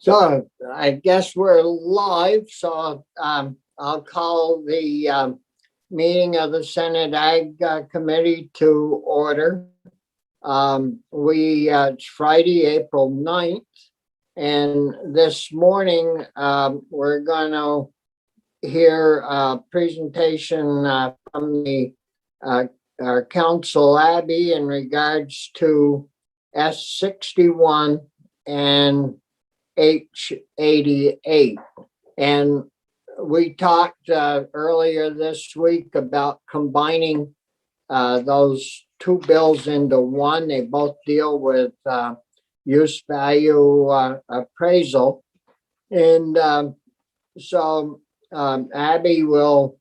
So I guess we're live, so I'll call the meeting of the Senate Ag Committee to order. It's Friday, April 9th, and this morning we're going to hear a presentation from our Council Abby in regards to S61 and H88. And we talked earlier this week about combining those two bills into one. They both deal with use value appraisal. And so Abby will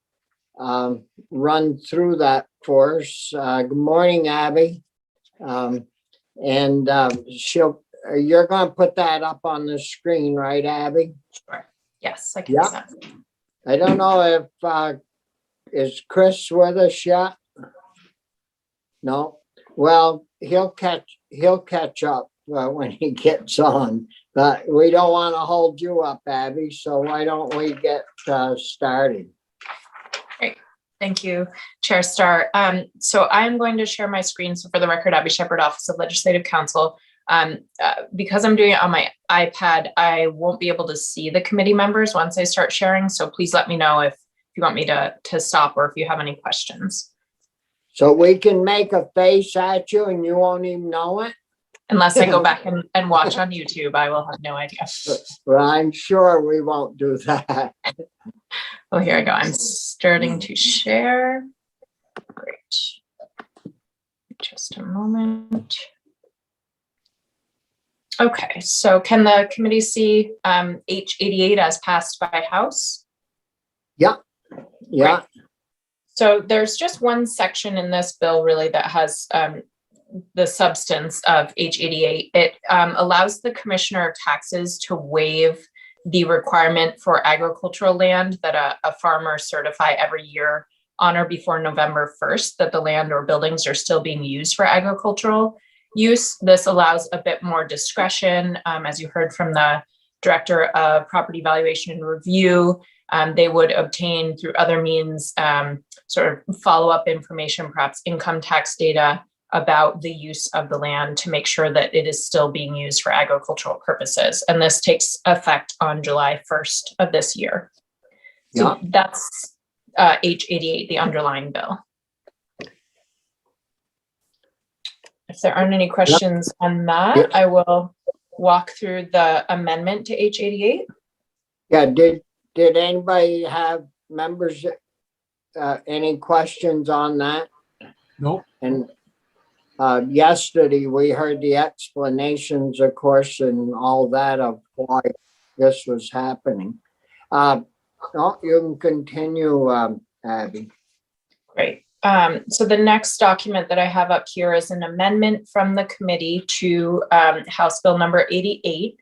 run through that for us. Good morning, Abby. You're going to put that up on the screen, right, Abby? Sure. Yes, I can do that. I don't know if, is Chris with us yet? No? Well, he'll catch up when he gets on, but we don't want to hold you up, Abby, so why don't we get started? Great. Thank you, Chair Starr. So I'm going to share my screen. So for the record, Abby Shepherd, Office of Legislative Counsel. Because I'm doing it on my iPad, I won't be able to see the committee members once I start sharing. So please let me know if you want me to stop or if you have any questions. So we can make a face at you and you won't even know it? Unless I go back and watch on YouTube, I will have no idea. Well, I'm sure we won't do that. Oh, here I go. I'm starting to share. Great. Just a moment. Okay, so can the committee see H88 as passed by House? Yeah. Great. So there's just one section in this bill really that has the substance of H88. It allows the Commissioner of Taxes to waive the requirement for agricultural land that a farmer certify every year on or before November 1st that the land or buildings are still being used for agricultural use. This allows a bit more discretion. As you heard from the Director of Property Valuation and Review, they would obtain through other means sort of follow-up information, perhaps income tax data about the use of the land to make sure that it is still being used for agricultural purposes. And this takes effect on July 1st of this year. So that's H88, the underlying bill. If there aren't any questions on that, I will walk through the amendment to H88. Yeah, did anybody have members, any questions on that? Nope. And yesterday we heard the explanations, of course, and all that of why this was happening. No, you can continue, Abby. Great. So the next document that I have up here is an amendment from the committee to House Bill number 88.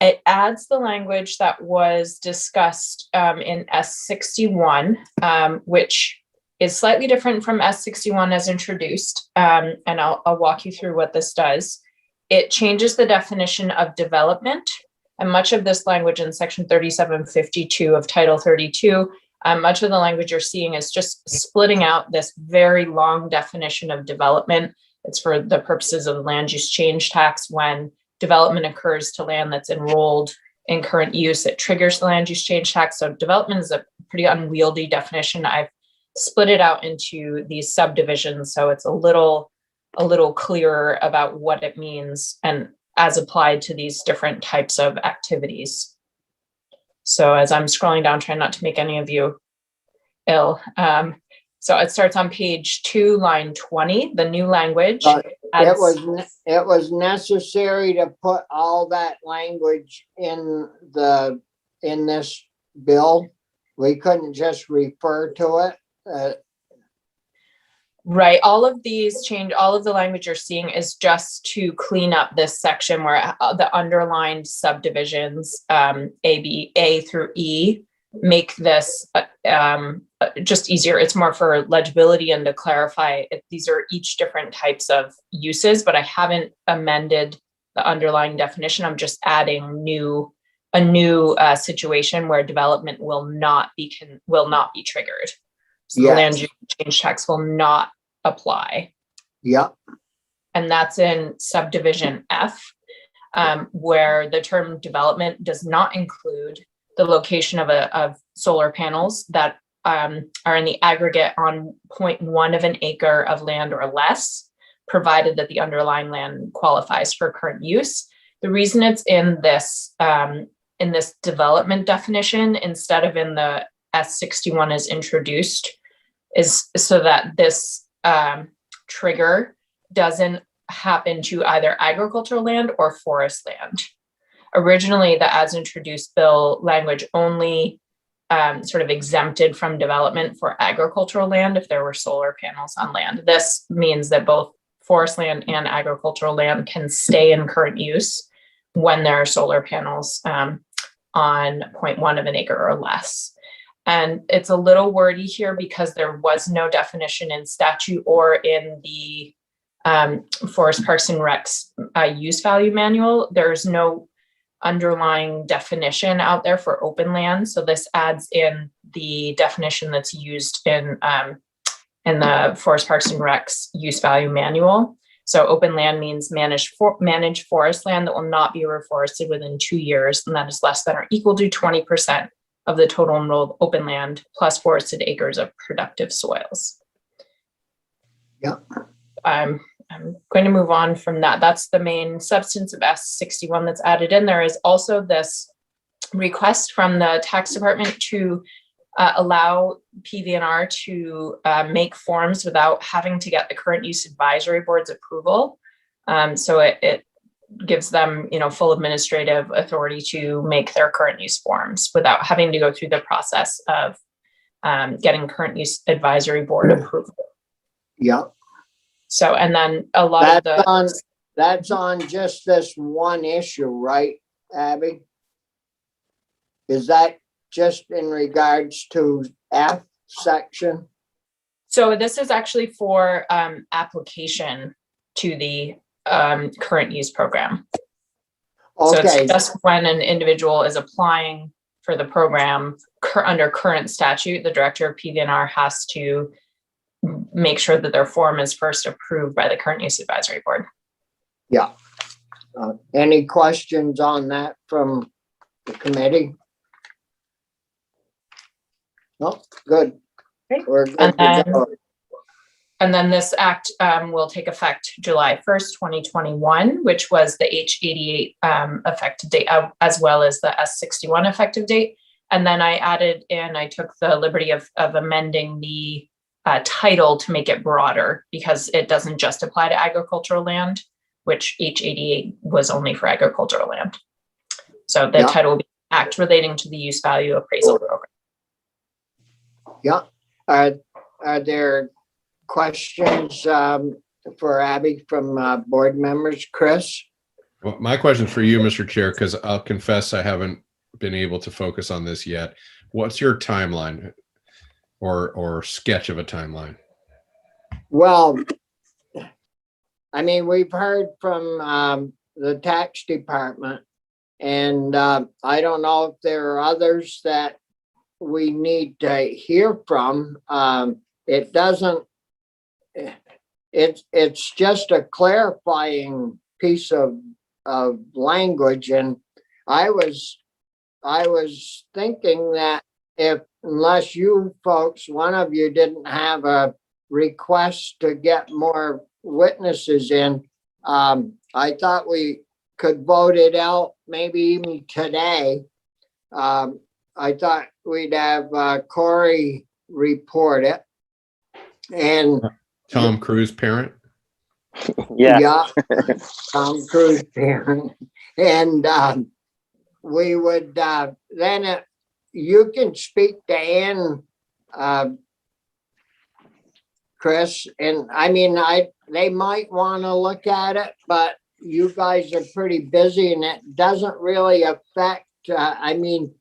It adds the language that was discussed in S61, which is slightly different from S61 as introduced. And I'll walk you through what this does. It changes the definition of development, and much of this language in section 3752 of Title 32, much of the language you're seeing is just splitting out this very long definition of development. It's for the purposes of the land use change tax. When development occurs to land that's enrolled in current use, it triggers the land use change tax. So development is a pretty unwieldy definition. I've split it out into these subdivisions so it's a little clearer about what it means and as applied to these different types of activities. So as I'm scrolling down, trying not to make any of you ill. So it starts on page 2, line 20, the new language. It was necessary to put all that language in this bill. We couldn't just refer to it. Right. All of the language you're seeing is just to clean up this section where the underlined subdivisions, A through E, make this just easier. It's more for legibility and to clarify these are each different types of uses, but I haven't amended the underlying definition. I'm just adding a new situation where development will not be triggered. So the Yes. land use change tax will not apply. Yep. And that's in subdivision F, where the term development does not include the location of solar panels that are in the aggregate on 0.1 of an acre of land or less, provided that the underlying land qualifies for current use. The reason it's in this development definition instead of in the S61 as introduced is so that this trigger doesn't happen to either agricultural land or forest land. Originally, the as introduced bill language only sort of exempted from development for agricultural land if there were solar panels on land. This means that both forest land and agricultural land can stay in current use when there are solar panels on 0.1 of an acre or less. And it's a little wordy here because there was no definition in statute or in the Forest Parks and Recs use value manual. There's no underlying definition out there for open land. So this adds in the definition that's used in the Forest Parks and Recs use value manual. So open land means managed forest land that will not be reforested within 2 years, and that is less than or equal to 20% of the total enrolled open land plus forested acres of productive soils. Yeah. I'm going to move on from that. That's the main substance of S61 that's added in. There is also this request from the tax department to allow PVNR to make forms without having to get the current use advisory board's approval. So it gives them, full administrative authority to make their current use forms without having to go through the process of getting current use advisory board approval. Yeah. So, and then a lot that's on just this one issue, right, Abby? Is that just in regards to F section? So this is actually for application to the current use program. So Okay, it's just when an individual is applying for the program under current statute, the director of PVNR has to make sure that their form is first approved by the current use advisory board. yeah. Any questions on that from the committee? No, good. Great. We're good to go. And then this act will take effect July 1st, 2021, which was the H88 effective date, as well as the S61 effective date. And then I took the liberty of amending the title to make it broader because it doesn't just apply to agricultural land, which H88 was only for agricultural land. So the title will be Act Relating to the Use Value Appraisal Program. Yeah. Are there questions for Abby from board members? Chris? Well, my question's for you, Mr. Chair, because I'll confess I haven't been able to focus on this yet. What's your timeline or sketch of a timeline? Well, I mean, we've heard from the tax department, and I don't know if there are others that we need to hear from. It doesn't, it's just a clarifying piece of language. And I was thinking that unless you folks, one of you didn't have a request to get more witnesses in, I thought we could vote it out maybe even today. I thought we'd have Corey report it. And Tom Cruise parent? yeah, Tom Cruise parent. And we would then you can speak to Ann, Chris, and I mean, they might want to look at it, but you guys are pretty busy and it doesn't really affect, I mean,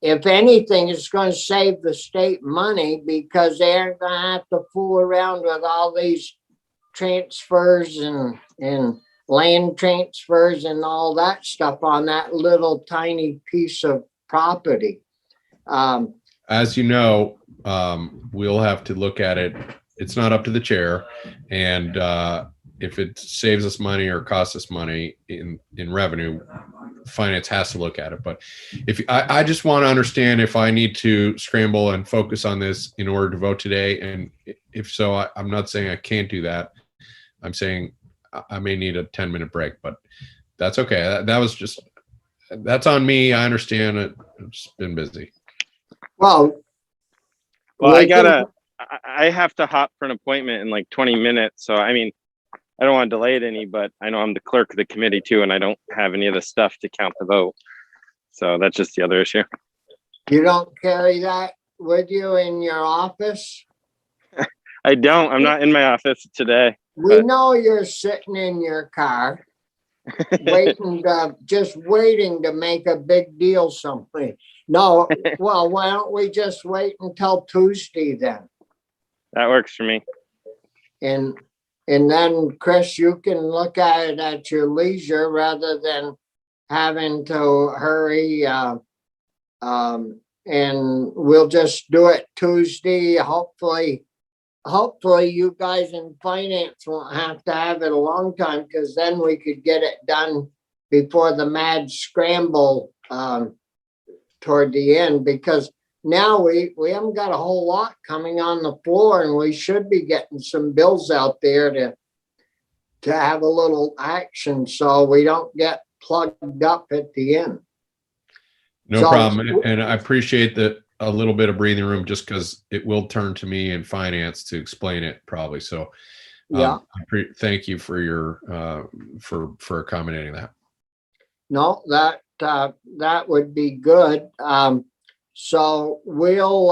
if anything, it's going to save the state money because they aren't going to have to fool around with all these transfers and land transfers and all that stuff on that little tiny piece of property. As you know, we'll have to look at it. It's not up to the chair. And if it saves us money or costs us money in revenue, finance has to look at it. But if I just want to understand if I need to scramble and focus on this in order to vote today. And if so, I'm not saying I can't do that. I'm saying I may need a 10-minute break, but that's okay. That's on me. I understand it. I've just been busy. Well, I have to hop for an appointment in like 20 minutes. So, I mean, I don't want to delay it any, but I know I'm the clerk of the committee too, and I don't have any of the stuff to count the vote. So that's just the other issue. you don't carry that with you in your office? I don't. I'm not in my office today. We know you're sitting in your car, just waiting to make a big deal something. No, well, why don't we just wait until Tuesday then? That works for me. And then, Chris, you can look at it at your leisure rather than having to hurry. And we'll just do it Tuesday. Hopefully you guys in finance won't have to have it a long time, because then we could get it done before the mad scramble toward the end, because now we haven't got a whole lot coming on the floor, and we should be getting some bills out there to have a little action so we don't get plugged up at the end. No So- problem. And I appreciate a little bit of breathing room, just because it will turn to me in finance to explain it probably. So Yeah, thank you for your for accommodating that. no, that would be good. So we'll,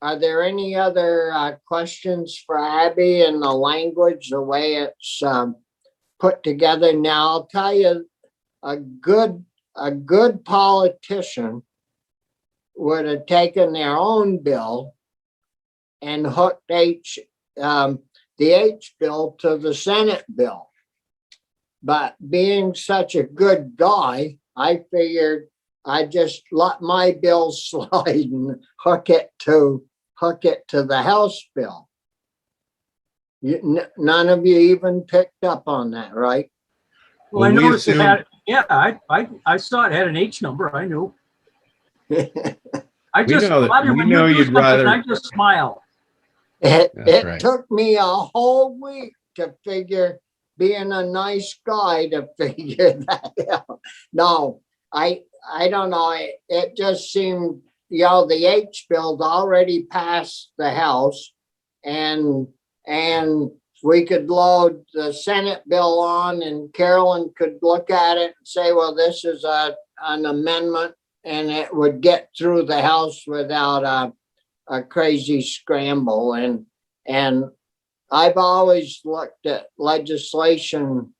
are there any other questions for Abby in the language, the way it's put together? Now, I'll tell you, a good politician would have taken their own bill and hooked the H bill to the Senate bill. But being such a good guy, I figured I just let my bill slide and hook it to the House bill. None of you even picked up on that, right? Well, I Well, we noticed it assumed- had, yeah, I saw it had an H number. I knew. I We just, know that- Bobby, we when know you do you'd something, rather- I just smile. That's It right. took me a whole week to figure, being a nice guy, to figure that out. No, I don't know. It just seemed, the H bill's already passed the House, and we could load the Senate bill on, and Carolyn could look at it and say, well, this is an amendment, and it would get through the House without a crazy scramble. And I've always looked at legislation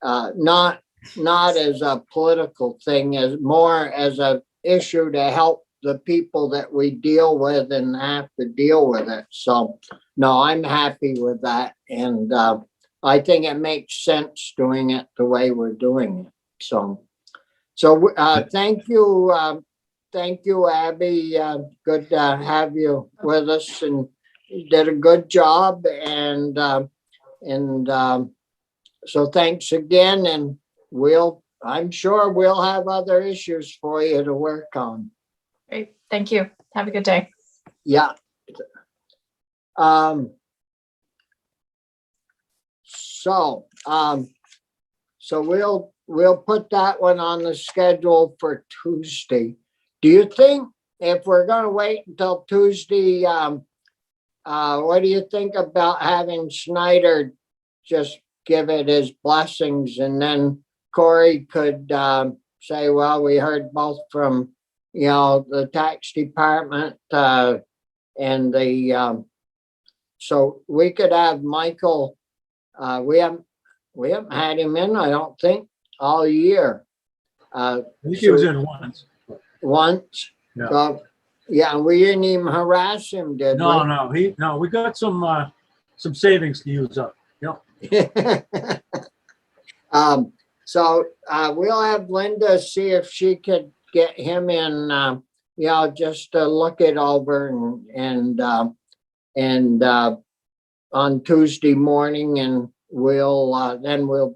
not as a political thing, as more as a issue to help the people that we deal with and have to deal with it. So, no, I'm happy with that. And I think it makes sense doing it the way we're doing it. So thank you. Thank you, Abby. Good to have you with us, and you did a good job. And so thanks again. And I'm sure we'll have other issues for you to work on. Great. Thank you. Have a good day. Yeah. So we'll put that one on the schedule for Tuesday. Do you think, if we're gonna wait until Tuesday, what do you think about having Schneider just give it his blessings, and then Corey could say, well, we heard both from, the tax department and so we could have Michael, we haven't had him in, I don't think, all year. I think he was in once. Once. Yeah. So, yeah, we didn't even harass him, did we? No, we got some savings to use up. Yep. So we'll have Linda see if she could get him in, just to look it over and on Tuesday morning, and we'll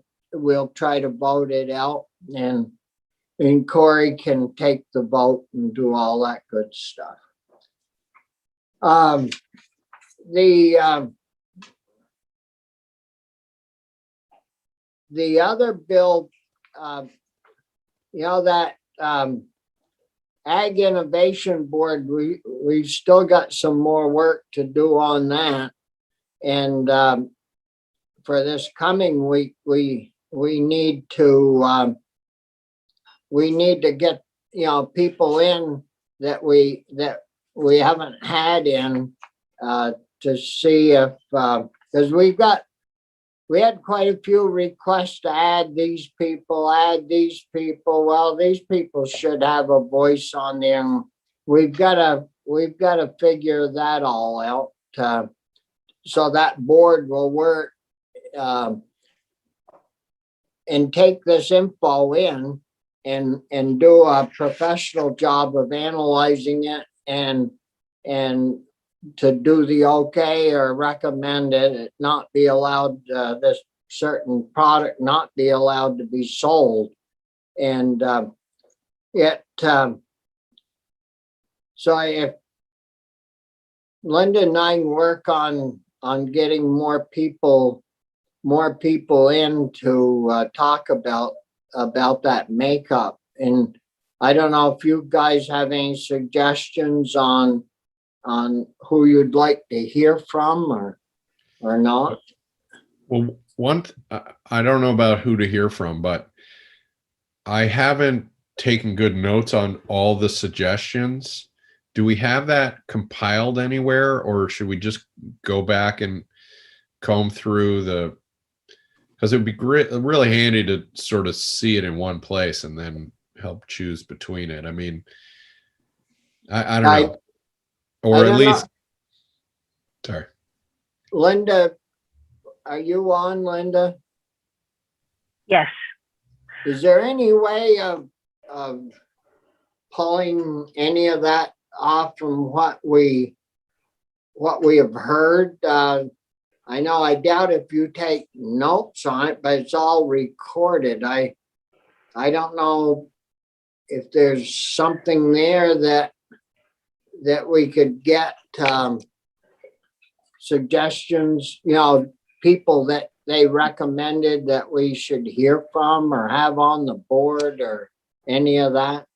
try to vote it out, and Corey can take the vote and do all that good stuff. The other bill, that Ag Innovation Board, we've still got some more work to do on that. And for this coming week, we need to get, people in that we haven't had in to see if, because we had quite a few requests to add these people. Well, these people should have a voice on there. We've got to figure that all out so that board will work and take this info in and do a professional job of analyzing it and to do the okay or recommend it not be allowed, this certain product not be allowed to be sold. And so if Linda and I work on getting more people in to talk about that makeup. And I don't know if you guys have any suggestions on who you'd like to hear from or not. Well, I don't know about who to hear from, but I haven't taken good notes on all the suggestions. Do we have that compiled anywhere, or should we just go back and comb through because it would be great, really handy to sort of see it in one place and then help choose between it. I mean, I don't know. Or at least, sorry. Linda, are you on, Linda? Yes. Is there any way of pulling any of that off from what we have heard? I know, I doubt if you take notes on it, but it's all recorded. I don't know if there's something there that we could get suggestions, people that they recommended that we should hear from or have on the board or any of that.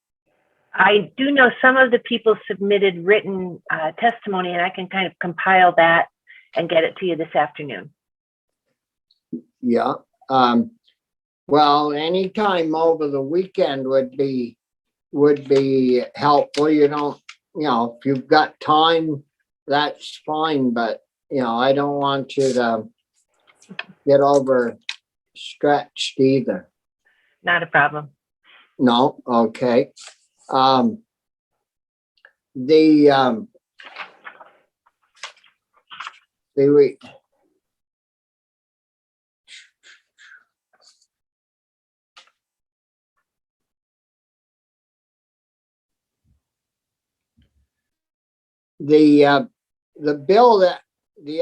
I do know some of the people submitted written testimony, and I can kind of compile that and get it to you this afternoon. Yeah. Well, anytime over the weekend would be helpful. If you've got time, that's fine, but I don't want you to get overstretched either. Not a problem. No, okay. The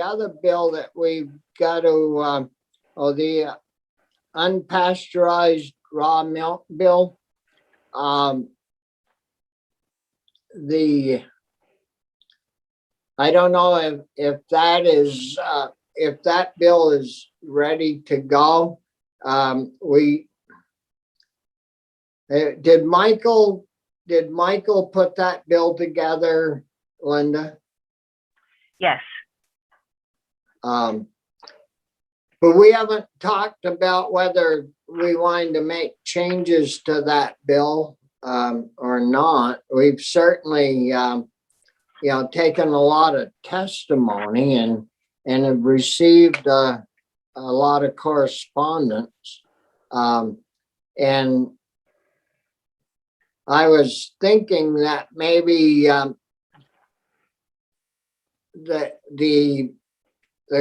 other bill that we've got to, the unpasteurized raw milk bill. I don't know if that is, if that bill is ready to go. Did Michael put that bill together, Linda? Yes. But we haven't talked about whether we wanted to make changes to that bill or not. We've certainly, taken a lot of testimony and have received a lot of correspondence. And I was thinking that maybe the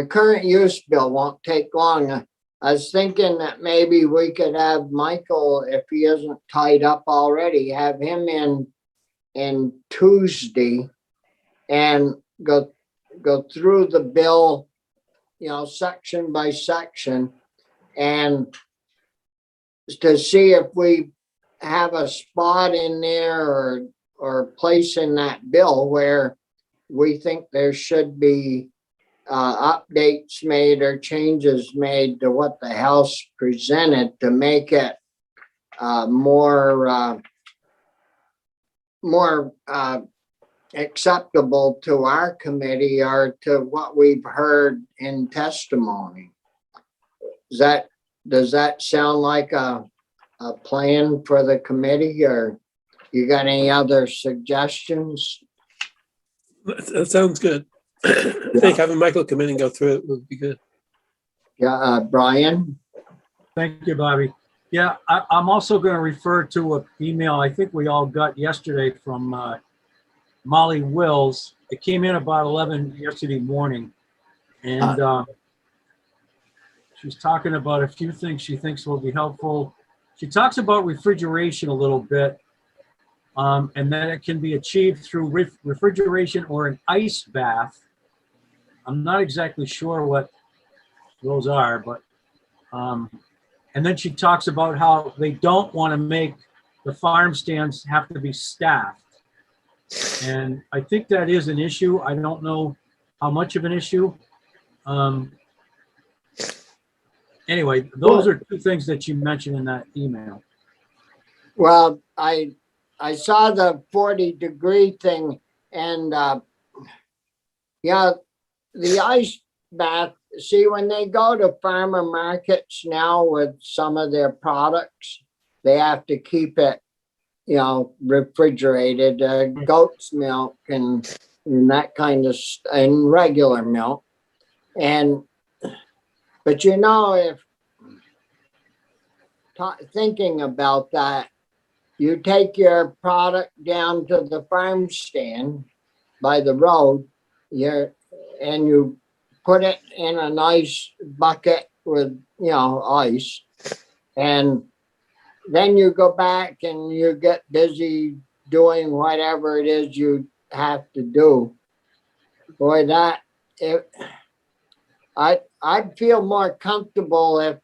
current use bill won't take long. I was thinking that maybe we could have Michael, if he isn't tied up already, have him in Tuesday and go through the bill, section by section, and to see if we have a spot in there or place in that bill where we think there should be updates made or changes made to what the House presented to make it more acceptable to our committee or to what we've heard in testimony. Does that sound like a plan for the committee, or you got any other suggestions? That sounds good. I think having Michael come in and go through it would be good. Yeah, Brian? Thank you, Bobby. Yeah, I'm also going to refer to an email I think we all got yesterday from Molly Wills. It came in about 11 yesterday morning. And she's talking about a few things she thinks will be helpful. She talks about refrigeration a little bit, and that it can be achieved through refrigeration or an ice bath. I'm not exactly sure what those are, but and then she talks about how they don't want to make the farm stands have to be staffed. And I think that is an issue. I don't know how much of an issue. Anyway, those are two things that you mentioned in that email. Well, I saw the 40-degree thing, and the ice bath. See, when they go to farmer markets now with some of their products, they have to keep it, refrigerated. Goat's milk and that kind of and regular milk, but if thinking about that, you take your product down to the farm stand by the road, and you put it in a nice bucket with, ice. And then you go back and you get busy doing whatever it is you have to do. Boy, I'd feel more comfortable if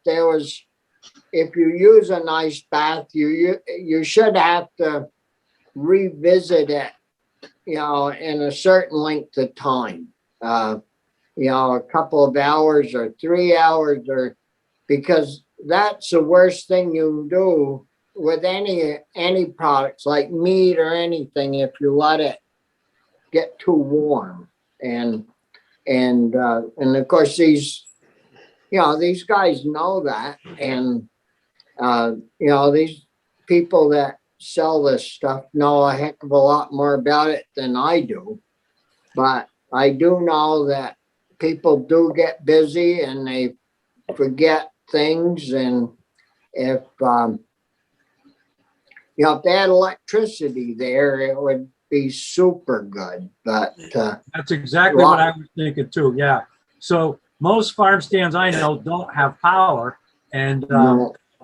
you use an ice bath, you should have to revisit it, in a certain length of time. A couple of hours or 3 hours, because that's the worst thing you do with any products like meat or anything, if you let it get too warm. And of course these guys know that, and these people that sell this stuff know a heck of a lot more about it than I do. But I do know that people do get busy and they forget things, and if they had electricity there, it would be super good. But that's exactly what I was thinking too. Yeah. So most farm stands I know don't have power, and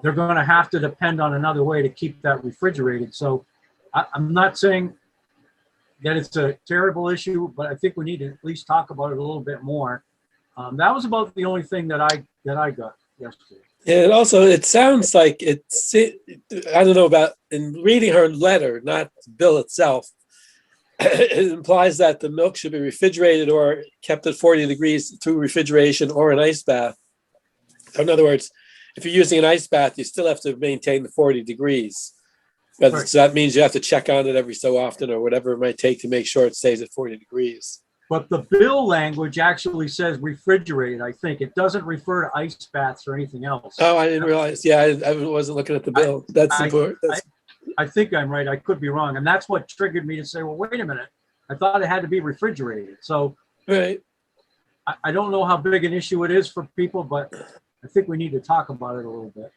they're going to have to depend on another way to keep that refrigerated. So I'm not saying that it's a terrible issue, but I think we need to at least talk about it a little bit more. That was about the only thing that I got yesterday. And also, it sounds like I don't know about, in reading her letter, not the bill itself, it implies that the milk should be refrigerated or kept at 40 degrees through refrigeration or an ice bath. In other words, if you're using an ice bath, you still have to maintain the 40 degrees. Right. So that means you have to check on it every so often or whatever it might take to make sure it stays at 40 degrees. But the bill language actually says refrigerated, I think. It doesn't refer to ice baths or anything else. Oh, I didn't realize. Yeah, I wasn't looking at the bill. That's important. I think I'm right. I could be wrong. And that's what triggered me to say, well, wait a minute. I thought it had to be refrigerated. So right. I don't know how big an issue it is for people, but I think we need to talk about it a little bit.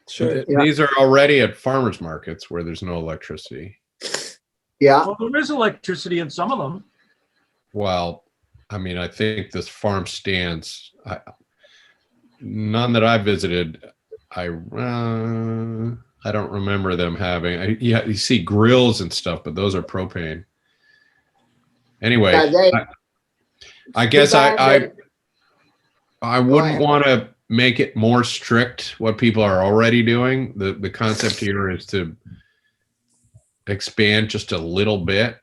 Sure. These are already at farmers markets where there's no electricity. Yeah. Well, there is electricity in some of them. Well, I mean, I think this farm stands, None that I visited. I don't remember them having. Yeah, you see grills and stuff, but those are propane. Anyway, Yeah, they- I guess too bad I that- wouldn't ahead. want to make it more strict what people are already doing. The concept here is to expand just a little bit.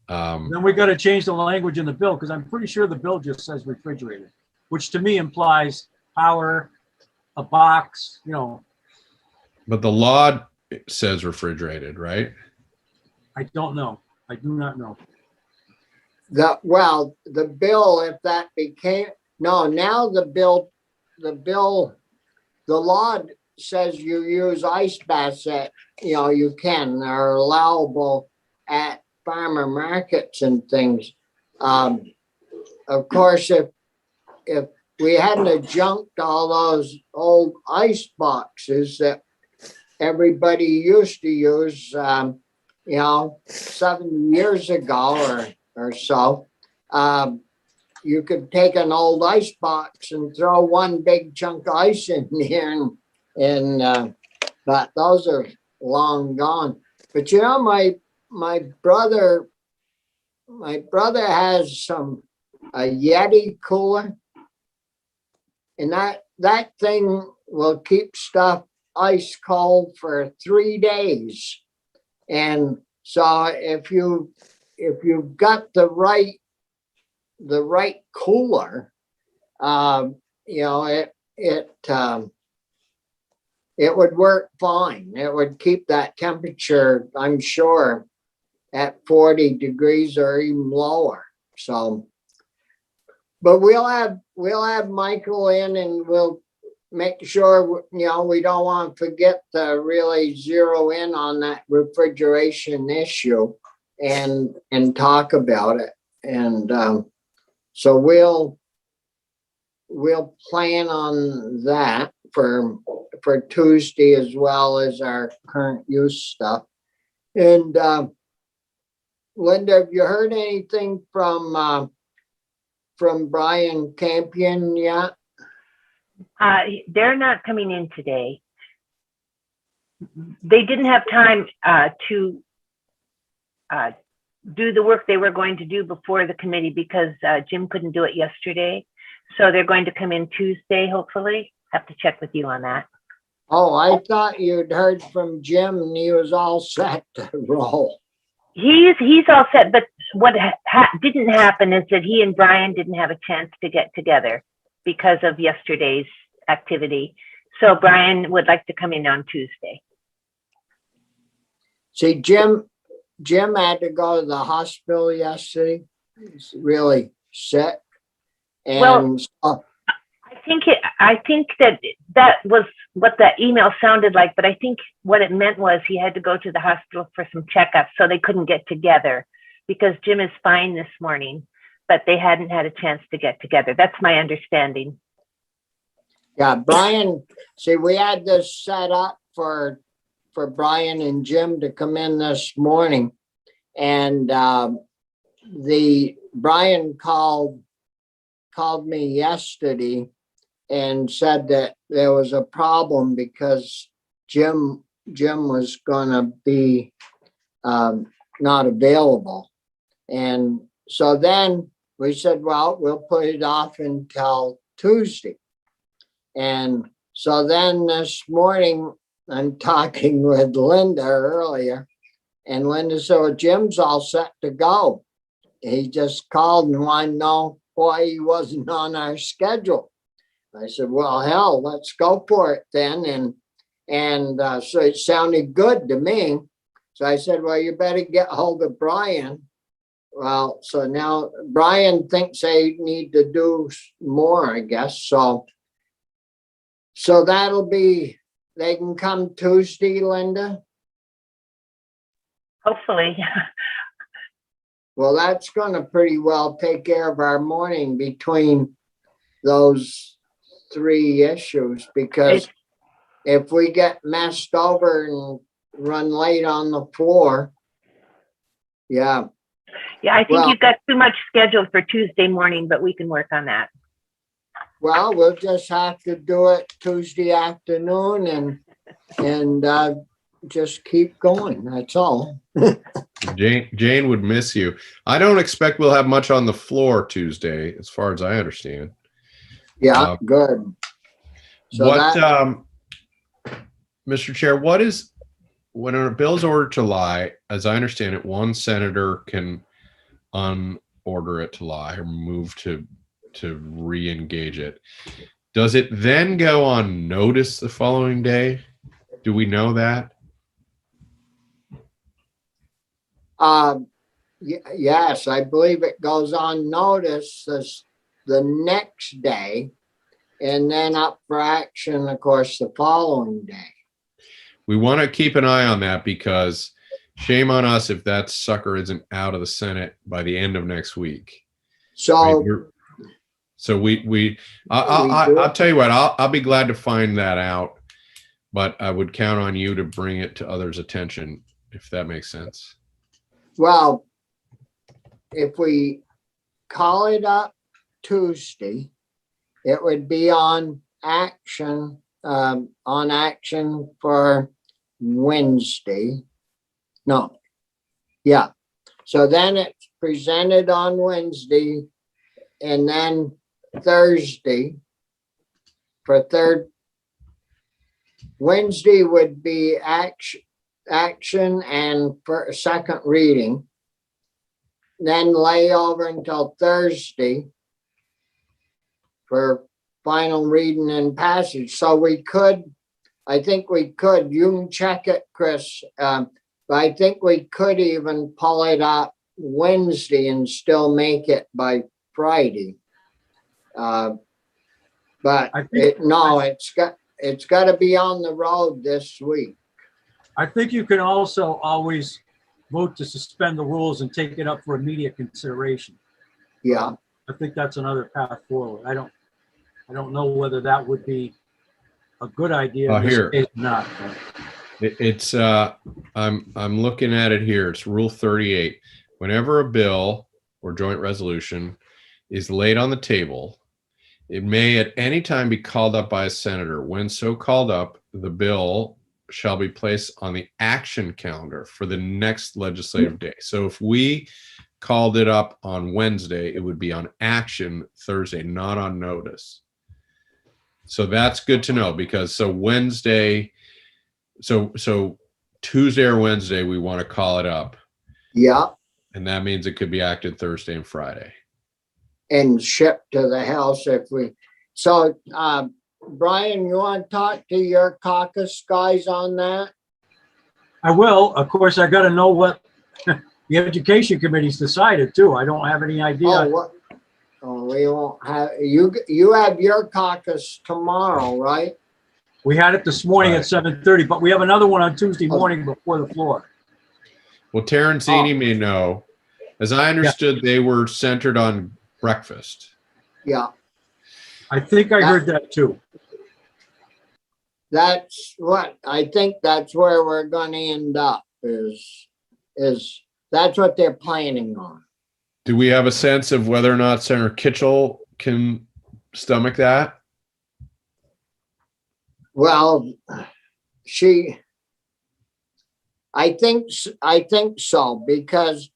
Then we got to change the language in the bill, because I'm pretty sure the bill just says refrigerated, which to me implies power, a box, you know. But the law says refrigerated, right? I don't know. I do not know. Well, the bill, if that became, no, now the law says you use ice baths that, you can, are allowable at farmer markets and things. Of course, if we hadn't junked all those old ice boxes that everybody used to use, 7 years ago or so, you could take an old ice box and throw one big chunk of ice in there, but those are long gone. But my brother has a Yeti cooler, and that thing will keep stuff ice cold for 3 days. And so if you've got the right cooler, it would work fine. It would keep that temperature, I'm sure, at 40 degrees or even lower. So, but we'll have Michael in, and we'll make sure, we don't want to forget to really zero in on that refrigeration issue and talk about it. And so we'll plan on that for Tuesday, as well as our current use stuff. And Linda, have you heard anything from Brian Campion yet? They're not coming in today. They didn't have time to do the work they were going to do before the committee, because Jim couldn't do it yesterday. So they're going to come in Tuesday, hopefully. Have to check with you on that. Oh, I thought you'd heard from Jim and he was all set to roll. He's all set, but what didn't happen is that he and Brian didn't have a chance to get together because of yesterday's activity. So Brian would like to come in on Tuesday. See, Jim had to go to the hospital yesterday. He's really sick. And I think that was what that email sounded like, but I think what it meant was he had to go to the hospital for some checkups, so they couldn't get together, because Jim is fine this morning, but they hadn't had a chance to get together. That's my understanding. yeah, Brian, see, we had this set up for Brian and Jim to come in this morning. And Brian called me yesterday and said that there was a problem because Jim was gonna be not available. And so then we said, well, we'll put it off until Tuesday. And so then this morning, I'm talking with Linda earlier, and Linda said, well, Jim's all set to go. He just called and wanted to know why he wasn't on our schedule. I said, well, hell, let's go for it then. And so it sounded good to me. So I said, well, you better get hold of Brian. Well, so now Brian thinks they need to do more, I guess. So that'll be, they can come Tuesday, Linda? Hopefully. Well, that's going to pretty well take care of our morning between those 3 issues, because if we get messed over and run late on the floor, yeah. Yeah, I think Well, you've got too much scheduled for Tuesday morning, but we can work on that. Well, we'll just have to do it Tuesday afternoon and just keep going. That's all. Jane would miss you. I don't expect we'll have much on the floor Tuesday, as far as I understand. Yeah, good. So What, that, Mr. Chair, what is, when a bill's ordered to lie, as I understand it, one senator can unorder it to lie or move to re-engage it. Does it then go on notice the following day? Do we know that? yes, I believe it goes on notice the next day and then up for action, of course, the following day. We want to keep an eye on that because shame on us if that sucker isn't out of the Senate by the end of next week. So, I'll tell you what, I'll be glad to find that out, but I would count on you to bring it to others' attention, if that makes sense. well, if we call it up Tuesday, it would be on action for Wednesday. No, yeah. So then it's presented on Wednesday and then Thursday for third. Wednesday would be action and for second reading. Then lay over until Thursday for final reading and passage. So we could, I think we could, you can check it, Chris, but I think we could even pull it up Wednesday and still make it by Friday. But it's got to be on the road this week. I think you can also always vote to suspend the rules and take it up for immediate consideration. Yeah. I think that's another path forward. I don't know whether that would be a good idea. In this Here. case or not. It's I'm looking at it here. It's Rule 38. Whenever a bill or joint resolution is laid on the table, it may at any time be called up by a senator. When so called up, the bill shall be placed on the action calendar for the next legislative day. So if we called it up on Wednesday, it would be on action Thursday, not on notice. So that's good to know because Wednesday, so Tuesday or Wednesday, we want to call it up. Yeah. And that means it could be acted Thursday and Friday. And shipped to the house if we, so, Brian, you want to talk to your caucus guys on that? I will. Of course, I got to know what the education committee's decided too. I don't have any idea. Oh, what? Oh, we won't have, you have your caucus tomorrow, right? We had it this morning Right. at 7:30, but we have another one on Tuesday morning before the floor. Well, Terenzini may know. As I understood, they were centered on breakfast. Yeah, I think I heard that too. that's what, I think that's where we're gonna end up is that's what they're planning on. Do we have a sense of whether or not Senator Kitchell can stomach that? Well, I think so, because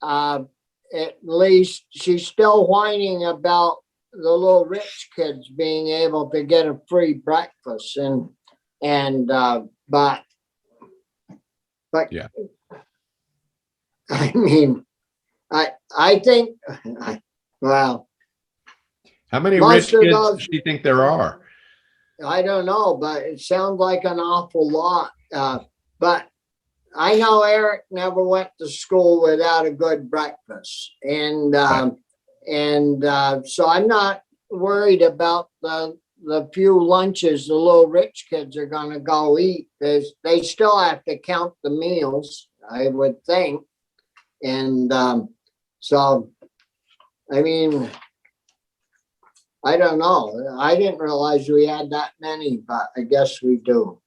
at least she's still whining about the little rich kids being able to get a free breakfast but Yeah. I mean, I think, well, How many Most rich of kids those- does she think there are? I don't know, but it sounds like an awful lot. But I know Eric never went to school without a good breakfast. And so I'm not worried about the few lunches the little rich kids are gonna go eat. They still have to count the meals, I would think. And so, I mean, I don't know. I didn't realize we had that many, but I guess we do.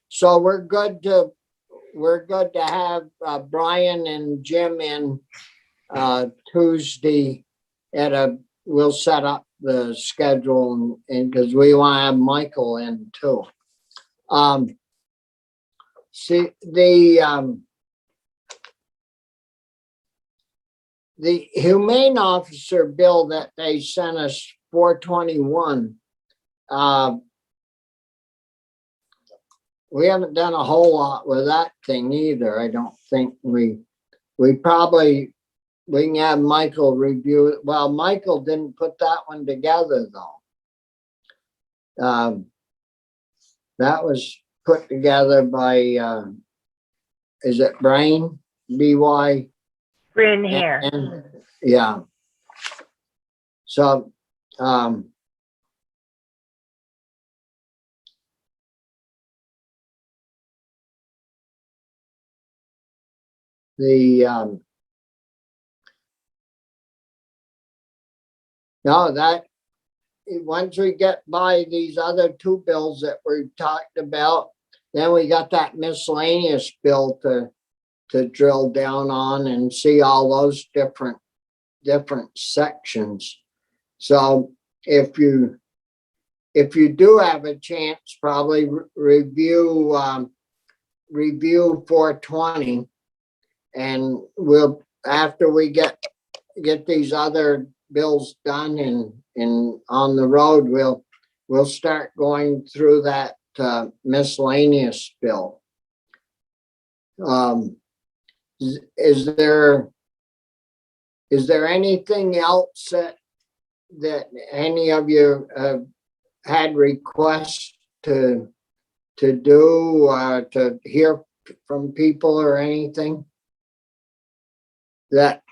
So we're good to have Brian and Jim in Tuesday we'll set up the schedule and because we want to have Michael in too. See, the humane officer bill that they sent us, 421, we haven't done a whole lot with that thing either. I don't think we probably, we can have Michael review it. Well, Michael didn't put that one together though. That was put together by, is it Brian? B-Y? Bryn Hair. Yeah. So, no, that, once we get by these other two bills that we talked about, then we got that miscellaneous bill to drill down on and see all those different sections. So if you do have a chance, probably review 420, and we'll, after we get these other bills done and on the road, we'll start going through that miscellaneous bill. Is there anything else that any of you had requests to do, to hear from people or anything? That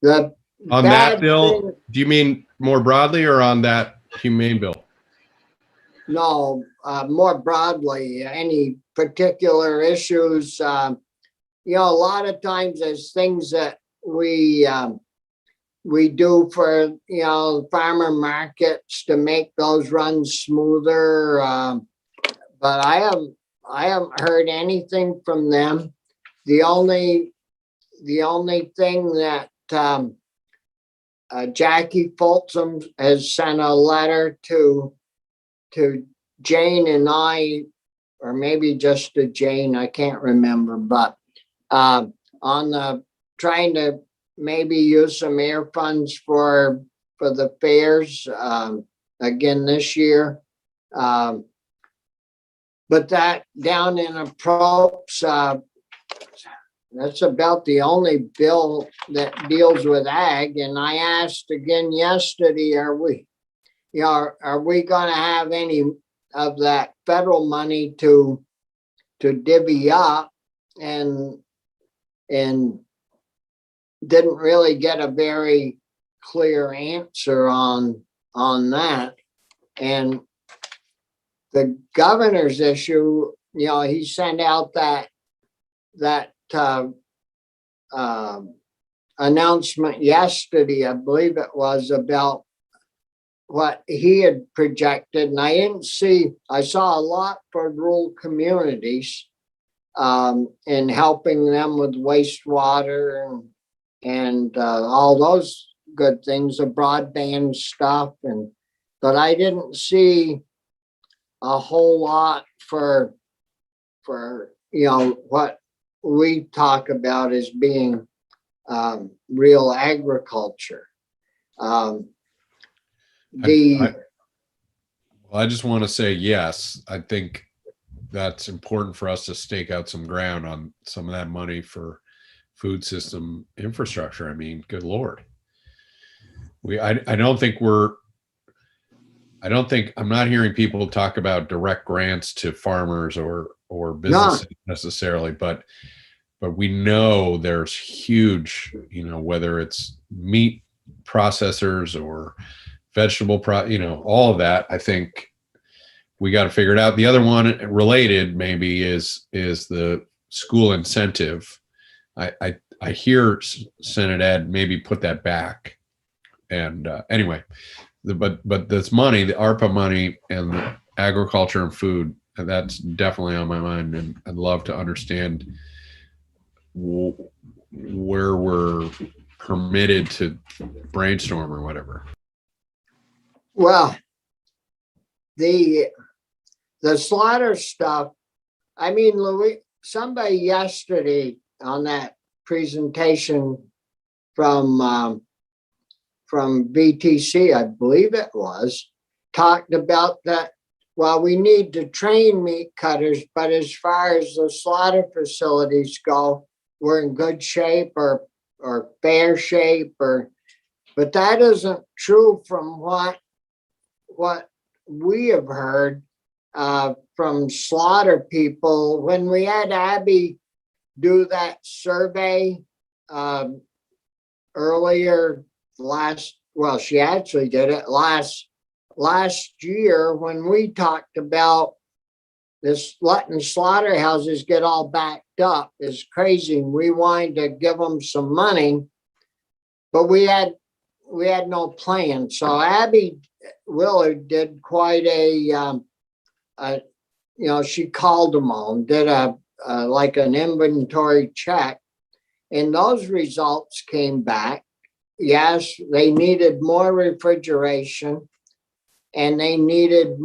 the On that bad bill, thing- do you mean more broadly or on that humane bill? No, more broadly, any particular issues, a lot of times there's things that we do for, farmer markets to make those run smoother. But I haven't heard anything from them. The only thing that, Jackie Folsom has sent a letter to Jane and I, or maybe just to Jane, I can't remember, but on the trying to maybe use some air funds for the fairs again this year. But that down in approach, that's about the only bill that deals with ag. And I asked again yesterday, are we gonna have any of that federal money to divvy up, and didn't really get a very clear answer on that. And the governor's issue, he sent out that announcement yesterday, I believe it was, about what he had projected. And I saw a lot for rural communities, in helping them with wastewater and all those good things, the broadband stuff, but I didn't see a whole lot for what we talk about as being real agriculture. I just want to say yes. I think that's important for us to stake out some ground on some of that money for food system infrastructure. I mean, good Lord. I'm not hearing people talk about direct grants to farmers or businesses necessarily, but we know there's huge, whether it's meat processors or vegetable all of that. I think we got to figure it out. The other one related maybe is the school incentive. I hear Senate Ed maybe put that back. And anyway, but this money, the ARPA money and the agriculture and food, that's definitely on my mind. And I'd love to understand where we're permitted to brainstorm or whatever. Well, the slaughter stuff, I mean, Louis, somebody yesterday on that presentation from VTC, I believe it was, talked about that, well, we need to train meat cutters, but as far as the slaughter facilities go, we're in good shape or fair shape, but that isn't true from what we have heard from slaughter people. When we had Abby do that survey earlier she actually did it last year when we talked about this letting slaughterhouses get all backed up is crazy. We wanted to give them some money, but we had no plan. So Abby Willard did quite she called them all and did like an inventory check, and those results came back. Yes, they needed more refrigeration, and they needed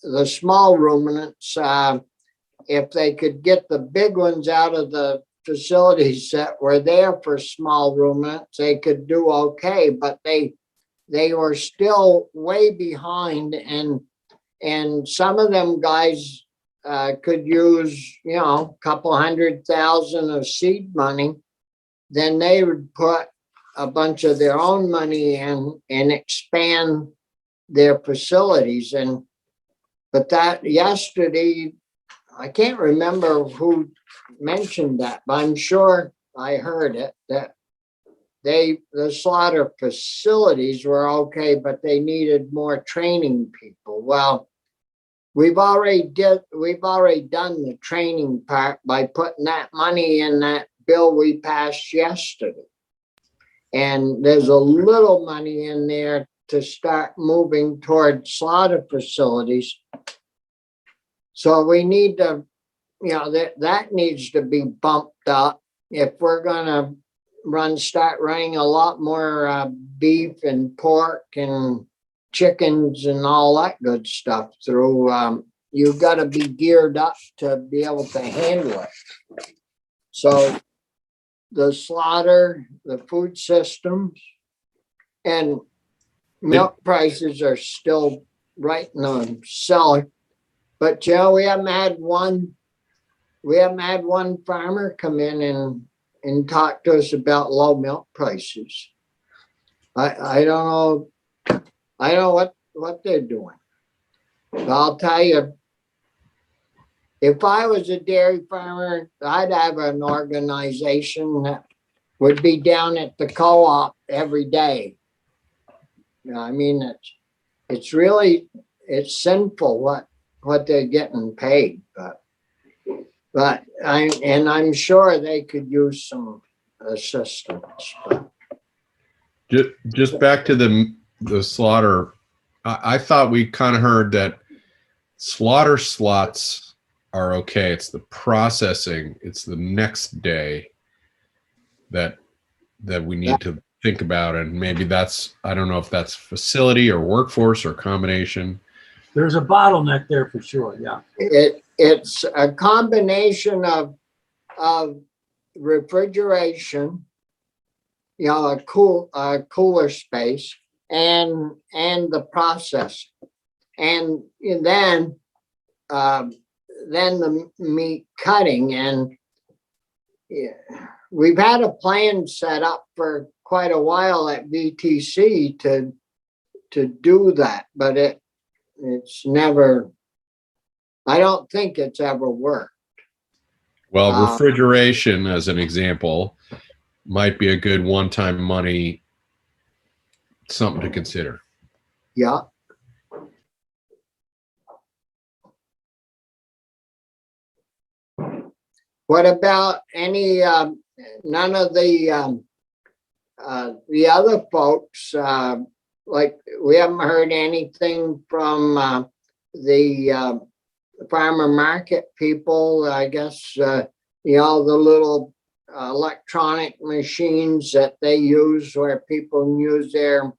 the small ruminants. If they could get the big ones out of the facilities that were there for small ruminants, they could do okay, but they were still way behind, and some of them guys could use, a couple $100,000 of seed money. Then they would put a bunch of their own money in and expand their facilities. But that yesterday, I can't remember who mentioned that, but I'm sure I heard it, that the slaughter facilities were okay, but they needed more training people. Well, we've already done the training part by putting that money in that bill we passed yesterday. And there's a little money in there to start moving toward slaughter facilities. So we need to, that needs to be bumped up if we're gonna start running a lot more beef and pork and chickens and all that good stuff through. You've got to be geared up to be able to handle it. So the slaughter, the food systems, and milk prices are still right in the cellar. But Joe, we haven't had one farmer come in and talk to us about low milk prices. I don't know what they're doing. But I'll tell you, if I was a dairy farmer, I'd have an organization that would be down at the co-op every day. I mean, it's really sinful what they're getting paid, but I'm sure they could use some assistance. But. Just back to the slaughter. I thought we kind of heard that slaughter slots are okay. It's the processing. It's the next day that we need to think about, and maybe that's, I don't know if that's facility or workforce or combination. There's a bottleneck there for sure. Yeah. It's a combination of refrigeration, a cooler space, and the process, and then the meat cutting. And we've had a plan set up for quite a while at VTC to do that, but it's never, I don't think it's ever worked. Well, refrigeration, as an example, might be a good one-time money, something to consider. Yeah. What about none of the other folks, like we haven't heard anything from the farmer market people, I guess, the little electronic machines that they use where people can use their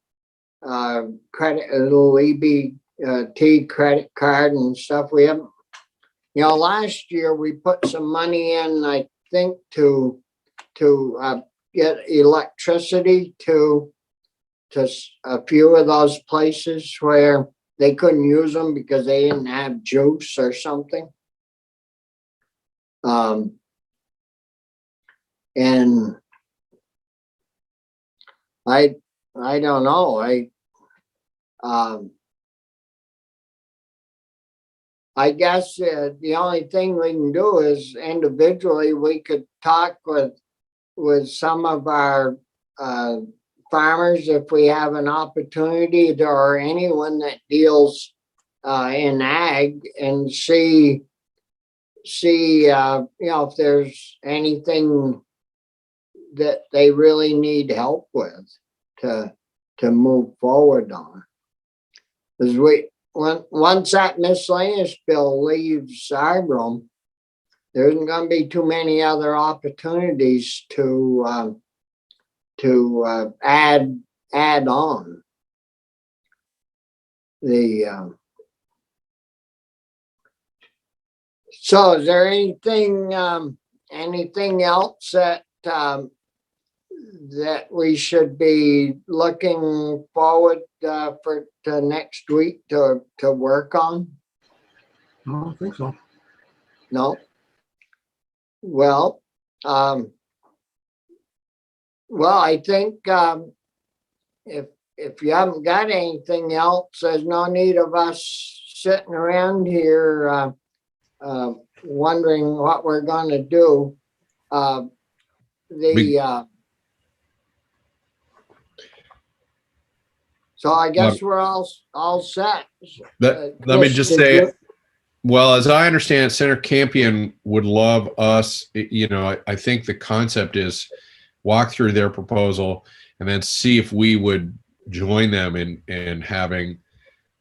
credit, a little EBT credit card and stuff. We haven't, last year we put some money in, I think, to get electricity to a few of those places where they couldn't use them because they didn't have juice or something. And I don't know. I guess the only thing we can do is individually we could talk with some of our farmers if we have an opportunity to, or anyone that deals in ag, and see if there's anything that they really need help with to move forward on. Because once that miscellaneous bill leaves our room, there isn't going to be too many other opportunities to add on the. So, is there anything else that that we should be looking forward for next week to work on? I don't think so. No. Well, I think if you haven't got anything else, there's no need of us sitting around here wondering what we're going to do. So I guess we're all set. Let me just say, well, as I understand, Senator Campion would love us. I think the concept is walk through their proposal and then see if we would join them in having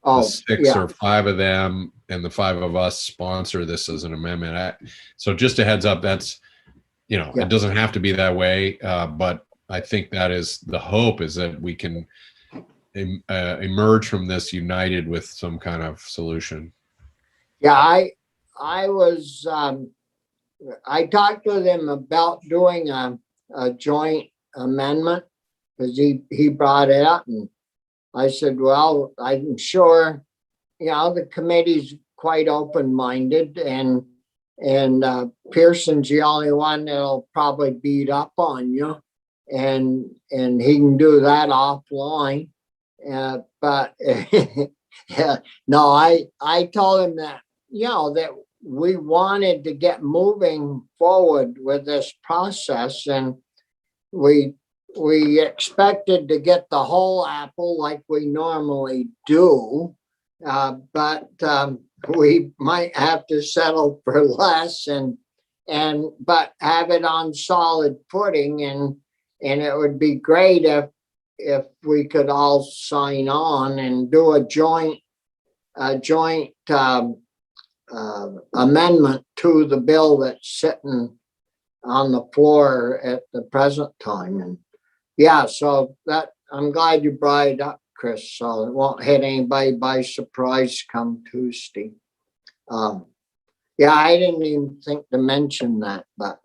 the 6 or 5 of them and the 5 of us sponsor this as an amendment. So just a heads up, that's, it doesn't have to be that way. But I think that is the hope, is that we can emerge from this united with some kind of solution. Yeah, I was I talked with him about doing a joint amendment, because he brought it up, and I said, well, I'm sure the committee's quite open-minded, and Pearson's the only one that'll probably beat up on you, and he can do that offline. But no, I told him that that we wanted to get moving forward with this process, and we expected to get the whole apple like we normally do, but we might have to settle for less but have it on solid footing, and it would be great if we could all sign on and do a joint amendment to the bill that's sitting on the floor at the present time. And so that, I'm glad you brought it up, Chris, so it won't hit anybody by surprise come Tuesday. I didn't even think to mention that, but